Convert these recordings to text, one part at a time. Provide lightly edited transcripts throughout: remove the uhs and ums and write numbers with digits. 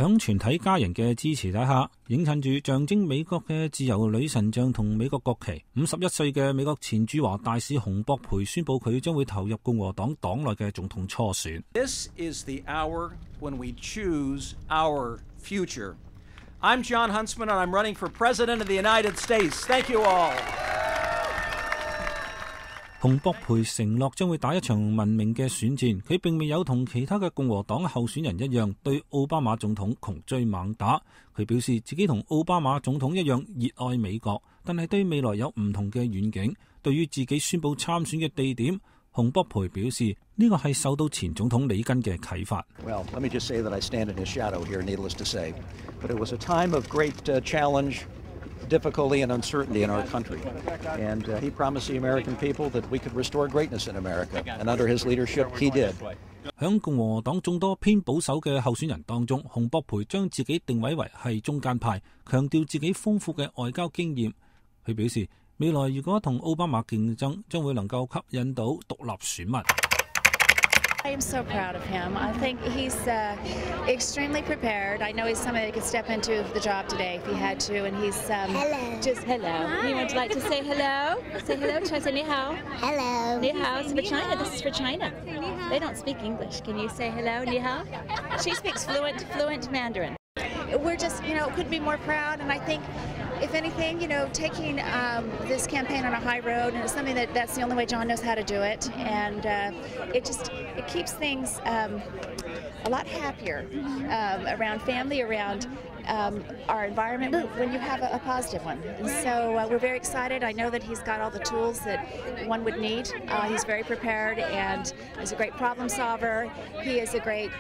響全體家人嘅支持底下，映襯住象徵美國嘅自由女神像同美國國旗。51歲嘅美國前駐華大使洪博培宣布佢將會投入共和黨黨內嘅總統初選。This is the hour when we choose our future. I'm John Huntsman, and I'm running for President of the United States. Thank you all. 洪博培承諾將會打一場文明嘅選戰，佢並未有同其他嘅共和黨候選人一樣對奧巴馬總統窮追猛打。佢表示自己同奧巴馬總統一樣熱愛美國，但係對未來有唔同嘅遠景。對於自己宣布參選嘅地點，洪博培表示呢個係受到前總統里根嘅啟發。Well, let me just say that I stand in his shadow here, needless to say. But it was a time of great challenge, difficulty and uncertainty in our country. And he promised the American people that we could restore greatness in America. And under his leadership, he did. 響共和黨眾多偏保守嘅候選人當中，洪博培將自己定位為係中間派，強調自己豐富嘅外交經驗。佢表示未來如果同奧巴馬競爭，將會能夠吸引到獨立選民。I am so proud of him. I think he's extremely prepared. I know he's somebody that could step into the job today if he had to, and he's hello. Just hello. Hi. You would like to say hello? Say hello. Try to say ni hao. Hello. Ni hao. It's for China. This is for China. They don't speak English. Can you say hello, ni hao? She speaks fluent Mandarin. We're just, couldn't be more proud, and I think, if anything, taking this campaign on a high road, and it's something that's the only way John knows how to do it, and it keeps things a lot happier around family, around our environment when you have a positive one. And so we're very excited. I know that he's got all the tools that one would need. He's very prepared and is a great problem solver. He is a great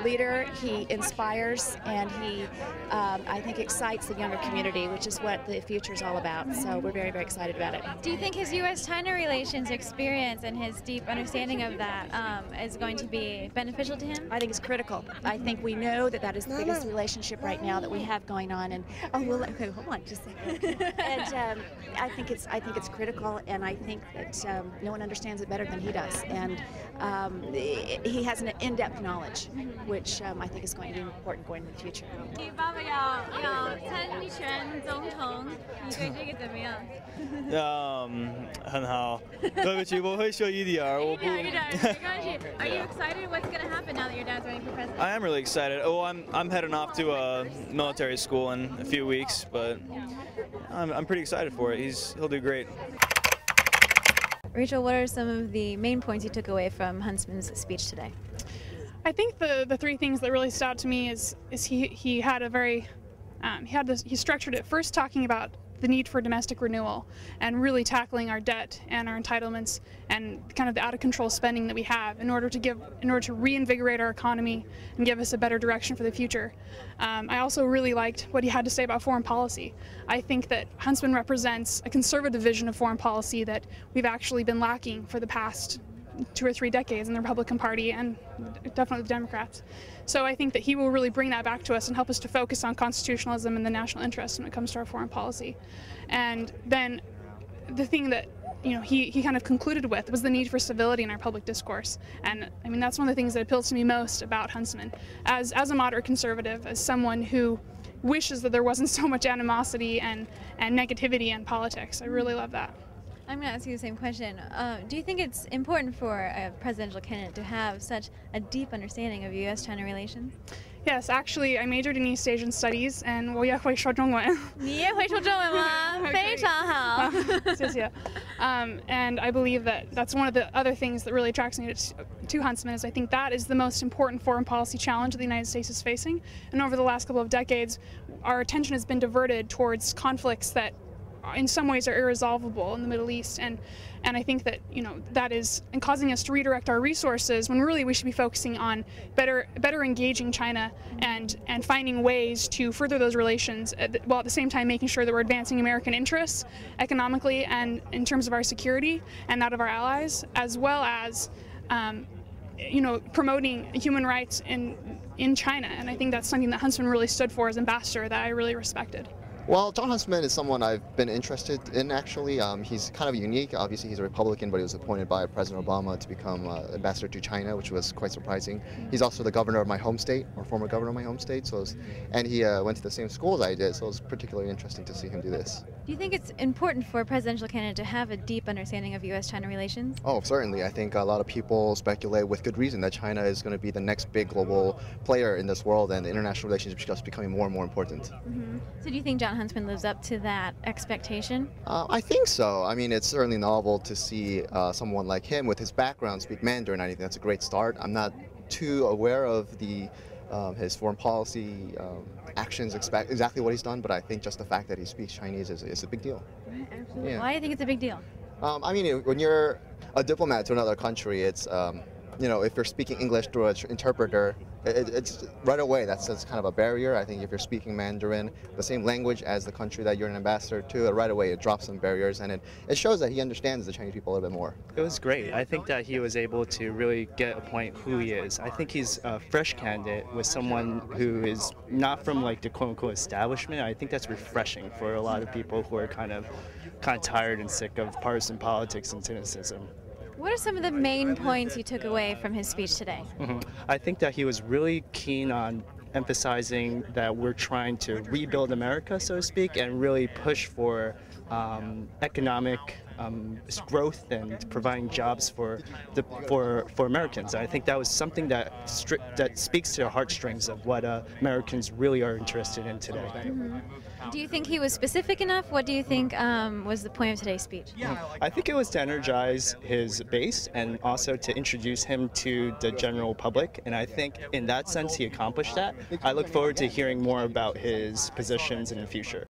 leader. He inspires, and he, I think, excites the younger community, which is what the future is all about. So we're very, very excited about it. Do you think his U.S.-China relations experience and his deep understanding of that is going to be beneficial to him? I think it's critical. I think we know that is the biggest relationship right now that we have going on, and okay, hold on, just a second. And I think it's critical, and I think that no one understands it better than he does, and he has an in-depth knowledge, which I think is going to be important going in the future. 你爸爸要参选总统，你对这个怎么样？很好。对不起，我会说一点，我不。一点，没关系。Are you excited? What's going to happen now that your dad's running for president? I am really excited. Oh, I'm heading off to a military school in a few weeks, but I'm pretty excited for it. He'll do great. Rachel, what are some of the main points you took away from Huntsman's speech today? I think the three things that really stood out to me is he had a very he structured it first talking about the need for domestic renewal and really tackling our debt and our entitlements and kind of the out of control spending that we have in order to reinvigorate our economy and give us a better direction for the future. I also really liked what he had to say about foreign policy. I think that Huntsman represents a conservative vision of foreign policy that we've actually been lacking for the past 2 or 3 decades in the Republican Party and definitely the Democrats. So I think that he will really bring that back to us and help us to focus on constitutionalism and the national interest when it comes to our foreign policy. And then the thing that he kind of concluded with was the need for civility in our public discourse. And I mean, that's one of the things that appeals to me most about Huntsman. As a moderate conservative, as someone who wishes that there wasn't so much animosity and negativity in politics, I really love that. I'm going to ask you the same question. Do you think it's important for a presidential candidate to have such a deep understanding of U.S.-China relations? Yes, actually, I majored in East Asian Studies, and 我也会说中文。你也会说中文吗？非常好。谢谢。And I believe that that's one of the other things that really attracts me to Huntsman is I think that is the most important foreign policy challenge that the United States is facing. And over the last couple of decades, our attention has been diverted towards conflicts that in some ways are irresolvable in the Middle East, and I think that that is causing us to redirect our resources when really we should be focusing on better engaging China and finding ways to further those relations while at the same time making sure that we're advancing American interests economically and in terms of our security and that of our allies, as well as promoting human rights in China. And I think that's something that Huntsman really stood for as ambassador that I really respected. Well, Jon Huntsman is someone I've been interested in, actually. He's kind of unique. Obviously, he's a Republican, but he was appointed by President Obama to become ambassador to China, which was quite surprising. He's also the governor of my home state, or former governor of my home state, and he went to the same school as I did, so it was particularly interesting to see him do this. Do you think it's important for a presidential candidate to have a deep understanding of U.S.-China relations? Oh, certainly. I think a lot of people speculate with good reason that China is going to be the next big global player in this world, and the international relations are just becoming more and more important. Mm-hmm. So do you think Jon Huntsman lives up to that expectation? I think so. I mean, it's certainly novel to see someone like him with his background speak Mandarin. I think that's a great start. I'm not too aware of his foreign policy actions, exactly what he's done, but I think just the fact that he speaks Chinese is a big deal. Absolutely. Yeah. Why do you think it's a big deal? I mean, when you're a diplomat to another country, it's if you're speaking English through an interpreter, it's right away, that's kind of a barrier. I think if you're speaking Mandarin, the same language as the country that you're an ambassador to, right away it drops some barriers, and it shows that he understands the Chinese people a little bit more. It was great. I think that he was able to really get a point who he is. I think he's a fresh candidate with someone who is not from like the quote-unquote establishment. I think that's refreshing for a lot of people who are kind of tired and sick of partisan politics and cynicism. What are some of the main points you took away from his speech today? I think that he was really keen on emphasizing that we're trying to rebuild America, so to speak, and really push for economic growth and providing jobs for Americans. I think that was something that speaks to the heartstrings of what Americans really are interested in today. Mm-hmm. Do you think he was specific enough? What do you think was the point of today's speech? I think it was to energize his base and also to introduce him to the general public, and I think in that sense he accomplished that. I look forward to hearing more about his positions in the future.